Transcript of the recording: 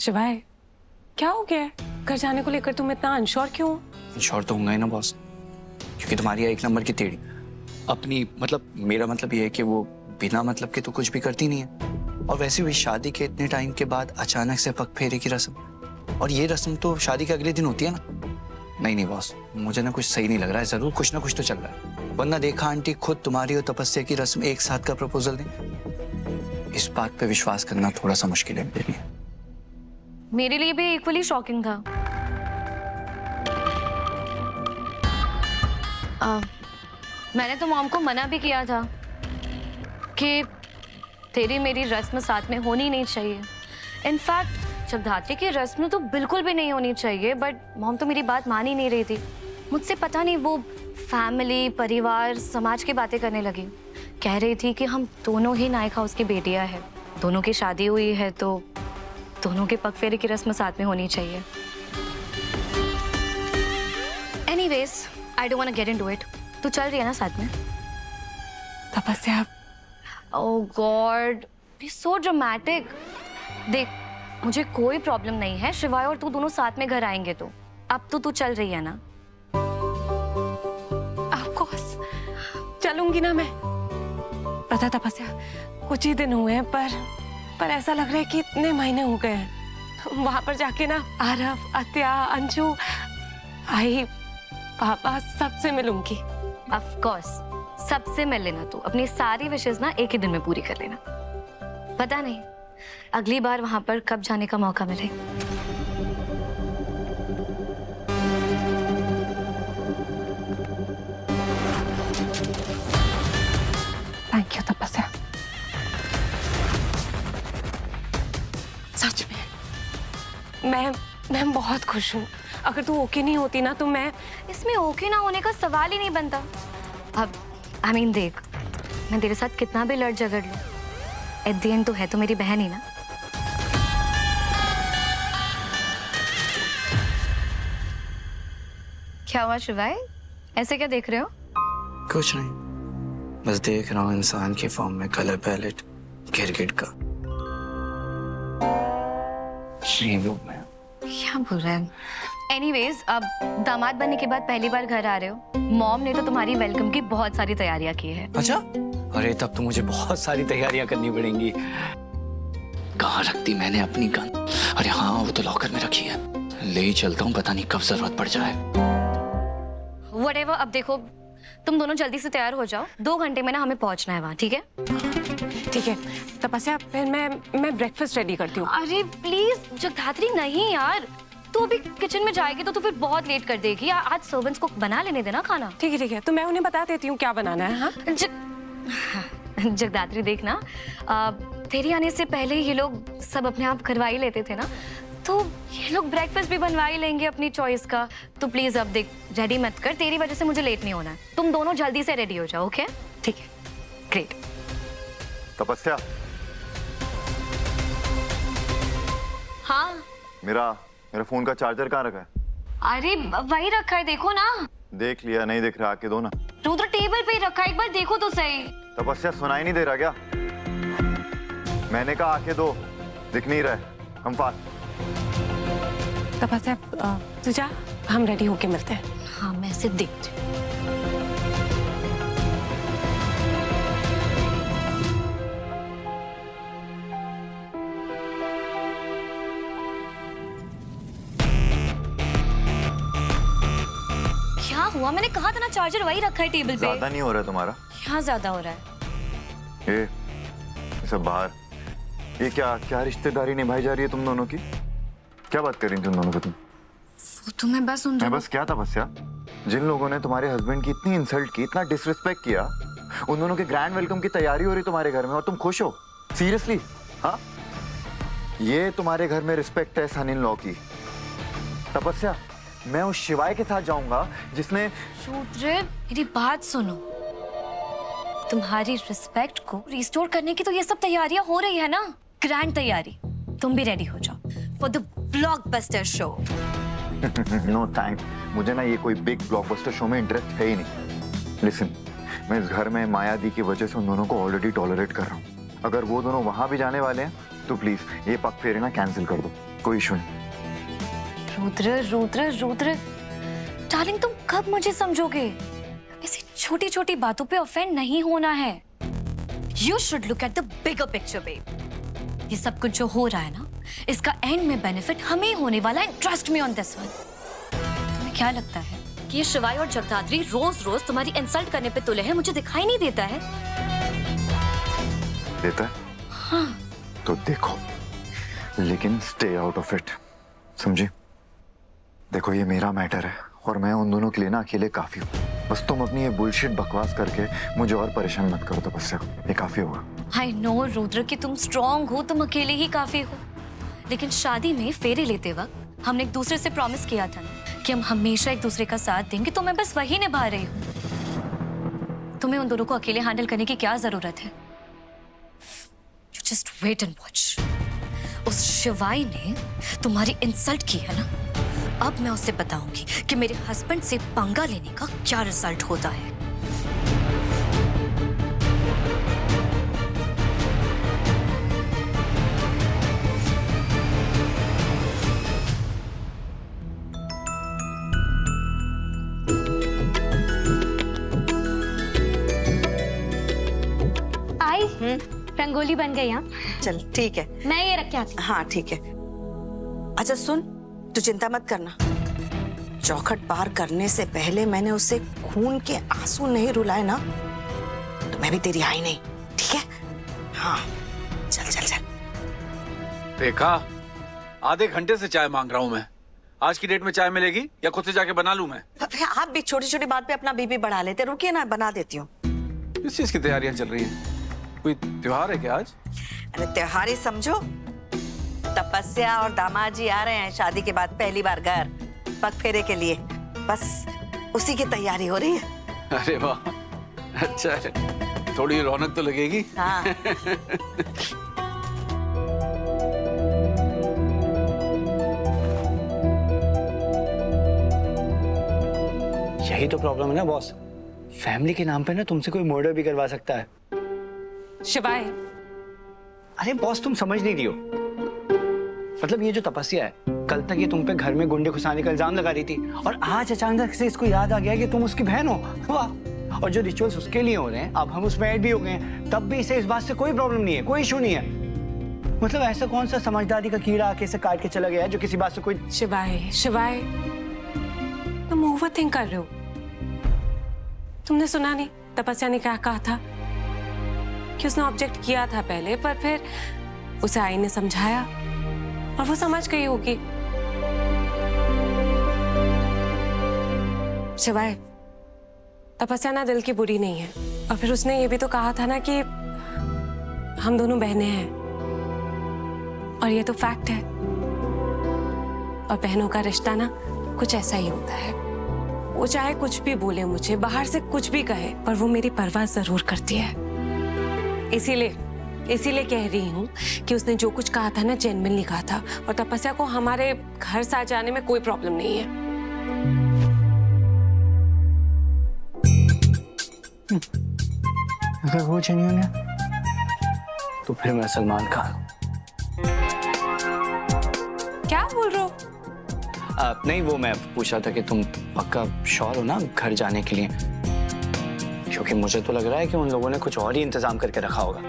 शिवाय, क्या हो गया है? घर जाने को लेकर तुम इतना अनश्योर क्यों हो? इंश्योर तो होऊंगा ही ना बॉस, क्योंकि तुम्हारी एक नंबर की टेढ़ी अपनी, मतलब मेरा मतलब ये है कि वो बिना मतलब के तो कुछ भी करती नहीं है। और वैसे भी शादी के इतने टाइम के बाद अचानक से पग फेरे की रस्म, और ये रस्म तो शादी के अगले दिन होती है ना। नहीं नहीं बॉस, मुझे ना कुछ सही नहीं लग रहा है, जरूर कुछ ना कुछ तो चल रहा है। वरना देखा आंटी खुद तुम्हारी और तपस्या की रस्म एक साथ का प्रपोजल दें। इस बात पे विश्वास करना थोड़ा सा मुश्किल है मेरे लिए। मेरे लिए भी इक्वली शॉकिंग था। मैंने तो मॉम को मना भी किया था कि तेरी मेरी रस्म साथ में होनी नहीं चाहिए। इनफैक्ट जगधात्री की रस्म तो बिल्कुल भी नहीं होनी चाहिए, बट मॉम तो मेरी बात मान ही नहीं रही थी। मुझसे पता नहीं वो फैमिली, परिवार, समाज की बातें करने लगी। कह रही थी कि हम दोनों ही नायक हाउस की बेटियां हैं, दोनों की शादी हुई है तो दोनों के पग फेरे की रस्म साथ में होनी चाहिए। Anyways, I don't want to get into it. तू चल रही है ना साथ में? Tapasya, oh god, be so dramatic. देख, मुझे कोई प्रॉब्लम नहीं है, शिवाय और तू दोनों साथ में घर आएंगे तो। अब तो तू चल रही है ना? ऑफ कोर्स चलूंगी ना मैं। पता तपस्या, कुछ ही दिन हुए हैं पर ऐसा लग रहा है कि इतने महीने हो गए हैं। वहां पर जाके ना आरव, अत्या, अंशु, आई, पापा सबसे मिलूंगी। ऑफ कोर्स, सबसे मिल लेना तू। अपनी सारी विशेष ना एक ही दिन में पूरी कर लेना। पता नहीं अगली बार वहां पर कब जाने का मौका मिले। थैंक यू तपस्या, सच में मैं बहुत खुश हूँ। अगर तू ओके नहीं होती ना तो मैं इसमें ओके ना होने का सवाल ही नहीं बनता। अब आई मीन देख, मैं तेरे साथ कितना भी लड़ झगड़ लूं, एट द एंड तो है तो मेरी बहन ही ना। क्या हुआ शिवाय, ऐसे क्या देख रहे हो? कुछ नहीं, बस देख रहा हूँ इंसान की फॉर्म में कलर पैलेट गिरगिट का। में क्या बोल रहे हैं? एनीवेज, अब दामाद बनने के बाद पहली बार घर आ रहे हो। मॉम ने तो तुम्हारी वेलकम की बहुत सारी तैयारियां की है। अच्छा, अरे तब तो मुझे बहुत सारी तैयारियां करनी पड़ेंगी। कहाँ रखती मैंने अपनी गन? अरे हाँ, वो तो लॉकर में रखी है, ले ही चलता हूँ, पता नहीं कब जरूरत पड़ जाए। व्हाटएवर, अब देखो तुम दोनों जल्दी से तैयार हो जाओ, 2 घंटे में ना हमें पहुंचना है वहाँ, ठीक है? ठीक है तपस्या, फिर मैं ब्रेकफास्ट रेडी करती हूँ। अरे प्लीज जगधात्री, नहीं यार, तू अभी किचन में जाएगी तो फिर बहुत लेट कर देगी। आज सर्वेंट्स को बना लेने देना खाना। ठीक है, तो मैं उन्हें बता देती हूँ क्या बनाना है। हाँ जगधात्री देखना, तेरी आने से पहले ये लोग सब अपने आप करवा ही लेते थे ना, तो ये लोग ब्रेकफास्ट भी बनवा ही लेंगे अपनी चॉइस का। तो प्लीज अब देख, रेडी मत कर, तेरी वजह से मुझे लेट नहीं होना है। तुम दोनों जल्दी से रेडी हो जाओ, ओके? ठीक है, ग्रेट। तपस्या, हाँ मेरा फोन का चार्जर कहाँ रखा है? अरे वही रखा है, देखो ना। देख लिया, नहीं दिख रहा, आके दो ना। तू तो टेबल पे ही रखा है, एक बार देखो तो सही। तपस्या, सुनाई नहीं दे रहा क्या? मैंने कहा आके दो, दिख नहीं रहा है। Come fast. तपस्या तू जा, हम रेडी होके मिलते हैं। हाँ, मैं इसे देखती हूँ। क्या हुआ? मैंने कहा था ना चार्जर वही रखा है टेबल पे। ज्यादा नहीं हो रहा है तुम्हारा? यहाँ ज्यादा हो रहा है। ये सब बाहर, ये क्या रिश्तेदारी निभाई जा रही है तुम दोनों की? क्या बात कर रही तुम दोनों को? तुम वो तो मैं बस सुन रही हूँ। बस क्या तपस्या? जिन लोगों ने तुम्हारे हस्बैंड की इतनी इंसल्ट की, इतना डिसरिस्पेक्ट किया, उन दोनों के ग्रैंड वेलकम की तैयारी हो रही तुम्हारे घर में और तुम खुश हो? सीरियसली? हाँ, ये तुम्हारे घर में रिस्पेक्ट है सन इन लॉ की? तपस्या, मैं उस शिवाय के साथ जाऊंगा जिसने... रुद्र, मेरी बात सुनो। तुम्हारी रिस्पेक्ट को रिस्टोर करने की तो ये सब तैयारियां हो रही है ना, ग्रैंड तैयारी। तुम भी रेडी हो जाओ for the blockbuster show. No thanks, मुझे ना ये कोई बिग ब्लॉकबस्टर शो में इंटरेस्ट है ही नहीं। लिसन, मैं इस घर में माया दी की वजह से उन दोनों को ऑलरेडी टॉलरेट कर रहा हूँ। अगर वो दोनों वहां भी जाने वाले हैं तो प्लीज ये पग फेरे ना कैंसिल कर दो, कोई इशू नहीं। रुद्र रुद्र रुद्र डार्लिंग, तुम कब मुझे समझोगे? ऐसी छोटी छोटी बातों पे ऑफेंड नहीं होना है। You should look at the bigger picture babe. ये सब कुछ जो हो रहा है ना, इसका एंड में बेनिफिट हमें ही होने वाला है। Trust me on this one. तुम्हें क्या लगता है कि ये शिवाय और जगदात्री रोज रोज तुम्हारी इंसल्ट करने पे तुले हैं? मुझे दिखाई नहीं देता है? देता है? हाँ। तो देखो, लेकिन स्टे आउट ऑफ इट, समझी? देखो ये मेरा मैटर है और मैं उन दोनों के लिए ना अकेले काफी हूँ। बस तुम अपनी ये बुलशिट बकवास करके मुझे और परेशान मत करो तपस्या, ये काफी होगा। आई नो रुद्र कि तुम स्ट्रांग हो, तुम अकेले ही काफी हो, लेकिन शादी में फेरे लेते वक्त हमने एक दूसरे से प्रॉमिस किया था ना कि हम हमेशा एक दूसरे का साथ देंगे, तो मैं बस वही निभा रही हूँ। तुम्हें उन दोनों को अकेले हैंडल करने की क्या जरूरत है? You just wait and watch. उस शिवाय ने तुम्हारी इंसल्ट की है ना, अब मैं उसे बताऊंगी कि मेरे हस्बैंड से पंगा लेने का क्या रिजल्ट होता है। आई रंगोली बन गई। हाँ चल ठीक है। मैं ये रख के आती हाँ ठीक है। अच्छा सुन, तू चिंता मत करना। चौखट पार करने से पहले मैंने उससे खून के आंसू नहीं रुलाए ना, तो मैं भी तेरी आई नहीं, ठीक है? हाँ चल चल चल। देखा, आधे घंटे से चाय मांग रहा हूँ मैं। आज की डेट में चाय मिलेगी या खुद से जाके बना लूं मैं? आप भी छोटी छोटी बात पे अपना बीपी बढ़ा लेते, रुकिए ना, बना देती हूँ। किस चीज की तैयारियां चल रही हैं? कोई त्योहार है क्या आज? अरे त्योहार ही समझो। तपस्या और दामाद जी आ रहे हैं शादी के बाद पहली बार घर, पग फेरे के लिए। बस उसी की तैयारी हो रही है। अरे वाह, अच्छा है, थोड़ी रौनक तो लगेगी। हाँ यही तो प्रॉब्लम है ना बॉस, फैमिली के नाम पे ना तुमसे कोई मर्डर भी करवा सकता है। शिवाय, अरे बॉस तुम समझ नहीं रही हो, मतलब ये जो तपस्या है, कल तक ये तुम पे घर में गुंडे घुसाने का इल्जाम लगा रही थी और आज अचानक से इसको याद आ गया कि तुम उसकी बहन हो। वाह, और जो रिचुअल्स उसके लिए हो रहे हैं अब हम उसमें ऐड भी हो गए हैं, तब भी इसे इस बात से कोई प्रॉब्लम नहीं है, कोई इशू नहीं है। मतलब ऐसा कौन सा समझदारी का कीड़ा आके इसे काट के चला गया है जो किसी बात से कोई। शिवाय, शिवाय, तुम ओवर थिंक कर रहे हो। तुमने सुना नहीं तपस्या ने क्या कहा था? कि उसने ऑब्जेक्ट किया था पहले, पर फिर उसे आई ने समझाया और वो समझ गई होगी। शिवाय, तपस्या ना दिल की बुरी नहीं है, और फिर उसने ये भी तो कहा था ना कि हम दोनों बहनें हैं, और ये तो फैक्ट है। और बहनों का रिश्ता ना कुछ ऐसा ही होता है। वो चाहे कुछ भी बोले मुझे, बाहर से कुछ भी कहे, पर वो मेरी परवाह जरूर करती है। इसीलिए कह रही हूँ कि उसने जो कुछ कहा था ना जेन्युइनली कहा था, और तपस्या को हमारे घर साथ जाने में कोई प्रॉब्लम नहीं है। अगर वो जेन्युइन है तो फिर मैं सलमान खान। क्या बोल रहे हो? नहीं, वो मैं पूछ रहा था कि तुम पक्का श्योर हो ना घर जाने के लिए, क्योंकि मुझे तो लग रहा है कि उन लोगों ने कुछ और ही इंतजाम करके रखा होगा।